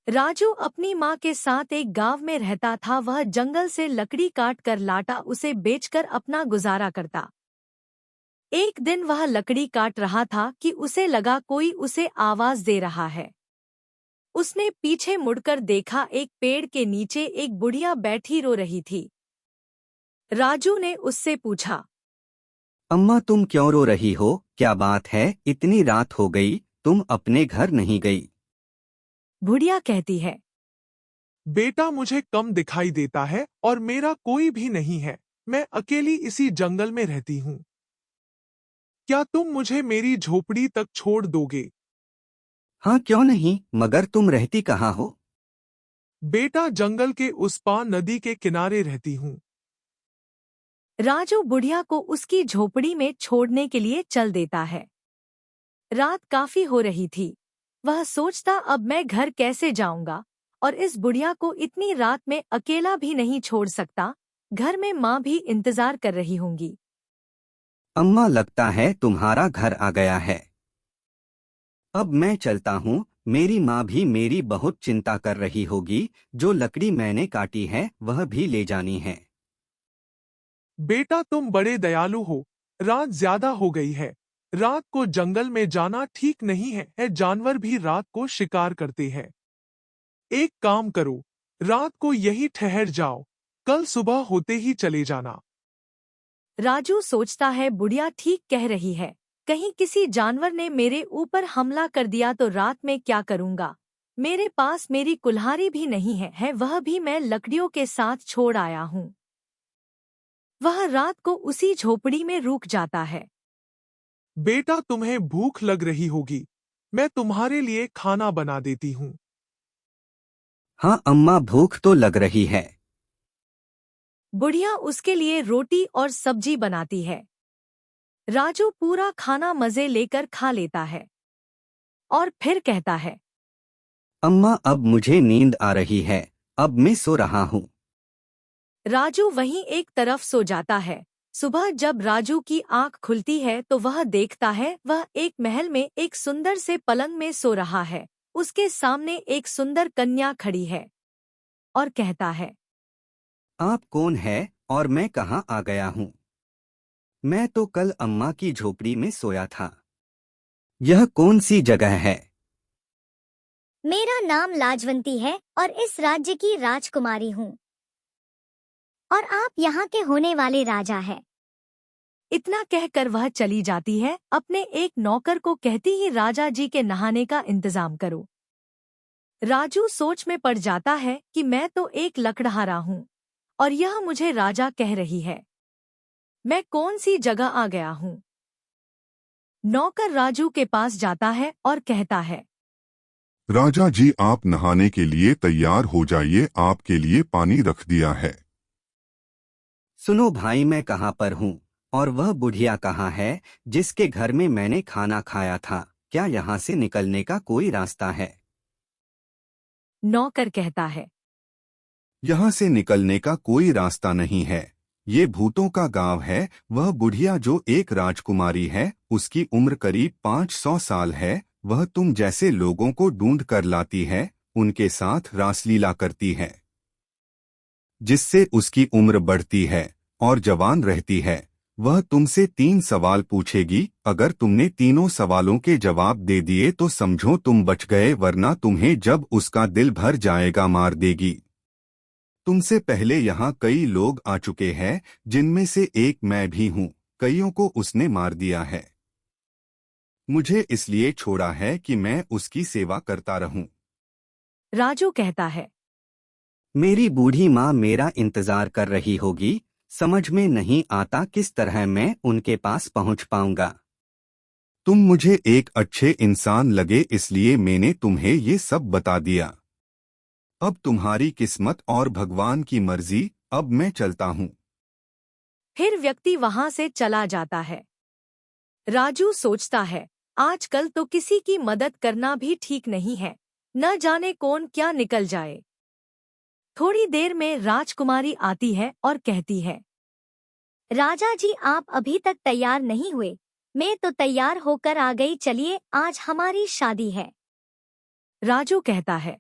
राजू अपनी माँ के साथ एक गांव में रहता था। वह जंगल से लकड़ी काट कर लाता, उसे बेचकर अपना गुजारा करता। एक दिन वह लकड़ी काट रहा था कि उसे लगा कोई उसे आवाज दे रहा है। उसने पीछे मुड़कर देखा, एक पेड़ के नीचे एक बुढ़िया बैठी रो रही थी। राजू ने उससे पूछा, अम्मा तुम क्यों रो रही हो? क्या बात है? इतनी रात हो गई, तुम अपने घर नहीं गई? बुढ़िया कहती है, बेटा मुझे कम दिखाई देता है और मेरा कोई भी नहीं है। मैं अकेली इसी जंगल में रहती हूँ। क्या तुम मुझे मेरी झोपड़ी तक छोड़ दोगे? हाँ क्यों नहीं, मगर तुम रहती कहाँ हो? बेटा जंगल के उस पार नदी के किनारे रहती हूँ। राजू बुढ़िया को उसकी झोपड़ी में छोड़ने के लिए चल देता है। रात काफी हो रही थी। वह सोचता, अब मैं घर कैसे जाऊंगा और इस बुढ़िया को इतनी रात में अकेला भी नहीं छोड़ सकता। घर में माँ भी इंतजार कर रही होंगी। अम्मा लगता है तुम्हारा घर आ गया है। अब मैं चलता हूँ। मेरी माँ भी मेरी बहुत चिंता कर रही होगी। जो लकड़ी मैंने काटी है वह भी ले जानी है। बेटा तुम बड़े दयालु हो। रात ज्यादा हो गई है। रात को जंगल में जाना ठीक नहीं है। जानवर भी रात को शिकार करते हैं। एक काम करो, रात को यही ठहर जाओ। कल सुबह होते ही चले जाना। राजू सोचता है, बुढ़िया ठीक कह रही है। कहीं किसी जानवर ने मेरे ऊपर हमला कर दिया तो रात में क्या करूंगा। मेरे पास मेरी कुल्हाड़ी भी नहीं है, वह भी मैं लकड़ियों के साथ छोड़ आया हूँ। वह रात को उसी झोपड़ी में रुक जाता है। बेटा तुम्हें भूख लग रही होगी। मैं तुम्हारे लिए खाना बना देती हूँ। हाँ अम्मा, भूख तो लग रही है। बुढ़िया उसके लिए रोटी और सब्जी बनाती है। राजू पूरा खाना मजे लेकर खा लेता है और फिर कहता है, अम्मा अब मुझे नींद आ रही है। अब मैं सो रहा हूँ। राजू वहीं एक तरफ सो जाता है। सुबह जब राजू की आंख खुलती है तो वह देखता है, वह एक महल में एक सुंदर से पलंग में सो रहा है। उसके सामने एक सुंदर कन्या खड़ी है और कहता है, आप कौन है और मैं कहाँ आ गया हूँ? मैं तो कल अम्मा की झोपड़ी में सोया था। यह कौन सी जगह है? मेरा नाम लाजवंती है और इस राज्य की राजकुमारी हूँ। और आप यहाँ के होने वाले राजा हैं। इतना कहकर वह चली जाती है। अपने एक नौकर को कहती ही, राजा जी के नहाने का इंतजाम करो। राजू सोच में पड़ जाता है कि मैं तो एक लकड़हारा हूँ और यह मुझे राजा कह रही है। मैं कौन सी जगह आ गया हूँ। नौकर राजू के पास जाता है और कहता है, राजा जी आप नहाने के लिए तैयार हो जाइए, आपके लिए पानी रख दिया है। सुनो भाई, मैं कहाँ पर हूँ और वह बुढ़िया कहाँ है जिसके घर में मैंने खाना खाया था? क्या यहाँ से निकलने का कोई रास्ता है? नौकर कहता है, यहाँ से निकलने का कोई रास्ता नहीं है। ये भूतों का गांव है। वह बुढ़िया जो एक राजकुमारी है, उसकी उम्र करीब 500 साल है। वह तुम जैसे लोगों को ढूंढ कर लाती है, उनके साथ रासलीला करती है, जिससे उसकी उम्र बढ़ती है और जवान रहती है। वह तुमसे 3 सवाल पूछेगी। अगर तुमने तीनों सवालों के जवाब दे दिए तो समझो तुम बच गए, वरना तुम्हें जब उसका दिल भर जाएगा मार देगी। तुमसे पहले यहाँ कई लोग आ चुके हैं, जिनमें से एक मैं भी हूँ। कईयों को उसने मार दिया है। मुझे इसलिए छोड़ा है कि मैं उसकी सेवा करता रहूं। राजू कहता है, मेरी बूढ़ी माँ मेरा इंतजार कर रही होगी। समझ में नहीं आता किस तरह मैं उनके पास पहुँच पाऊंगा। तुम मुझे एक अच्छे इंसान लगे, इसलिए मैंने तुम्हें ये सब बता दिया। अब तुम्हारी किस्मत और भगवान की मर्जी। अब मैं चलता हूँ। फिर व्यक्ति वहां से चला जाता है। राजू सोचता है, आजकल तो किसी की मदद करना भी ठीक नहीं है। न जाने कौन क्या निकल जाए। थोड़ी देर में राजकुमारी आती है और कहती है, राजा जी आप अभी तक तैयार नहीं हुए। मैं तो तैयार होकर आ गई, चलिए आज हमारी शादी है। राजू कहता है,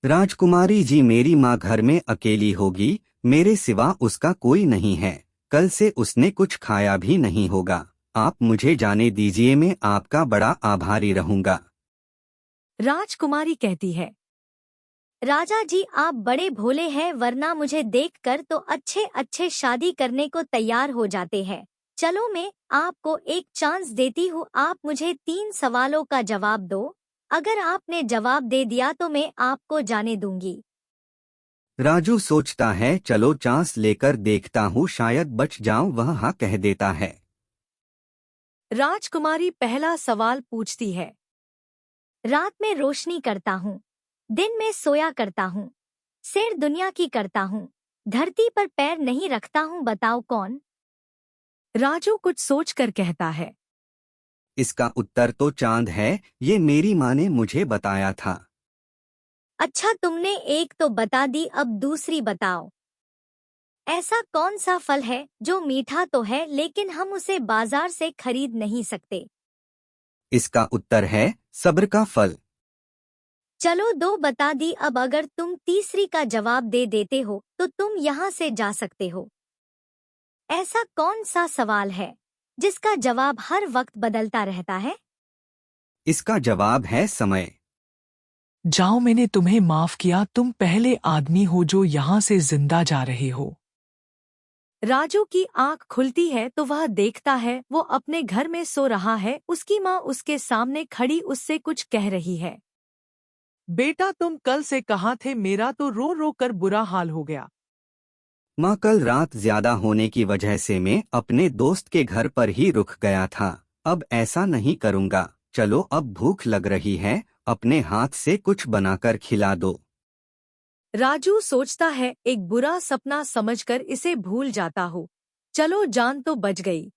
राजकुमारी जी, मेरी माँ घर में अकेली होगी, मेरे सिवा उसका कोई नहीं है। कल से उसने कुछ खाया भी नहीं होगा। आप मुझे जाने दीजिए, मैं आपका बड़ा आभारी रहूंगा। राजकुमारी कहती है। राजा जी, आप बड़े भोले हैं, वरना मुझे देखकर तो अच्छे अच्छे शादी करने को तैयार हो जाते हैं। चलो, मैं आपको एक चांस देती हूँ, आप मुझे 3 सवालों का जवाब दो। अगर आपने जवाब दे दिया तो मैं आपको जाने दूंगी। राजू सोचता है, चलो चांस लेकर देखता हूँ, शायद बच जाऊं। वह हाँ कह देता है। राजकुमारी पहला सवाल पूछती है। रात में रोशनी करता हूँ, दिन में सोया करता हूँ, सैर दुनिया की करता हूँ, धरती पर पैर नहीं रखता हूँ, बताओ कौन? राजू कुछ सोचकर कहता है। इसका उत्तर तो चांद है, ये मेरी माँ ने मुझे बताया था। अच्छा, तुमने एक तो बता दी, अब दूसरी बताओ। ऐसा कौन सा फल है जो मीठा तो है लेकिन हम उसे बाजार से खरीद नहीं सकते? इसका उत्तर है सब्र का फल। चलो, 2 बता दी, अब अगर तुम तीसरी का जवाब दे देते हो तो तुम यहाँ से जा सकते हो। ऐसा कौन सा सवाल है जिसका जवाब हर वक्त बदलता रहता है? इसका जवाब है समय। जाओ, मैंने तुम्हें माफ किया, तुम पहले आदमी हो जो यहाँ से जिंदा जा रहे हो। राजू की आंख खुलती है तो वह देखता है वो अपने घर में सो रहा है। उसकी माँ उसके सामने खड़ी उससे कुछ कह रही है। बेटा, तुम कल से कहाँ थे? मेरा तो रो रो कर बुरा हाल हो गया। माँ, कल रात ज्यादा होने की वजह से मैं अपने दोस्त के घर पर ही रुक गया था। अब ऐसा नहीं करूँगा। चलो, अब भूख लग रही है, अपने हाथ से कुछ बनाकर खिला दो। राजू सोचता है, एक बुरा सपना समझकर इसे भूल जाता हूँ। चलो, जान तो बच गई।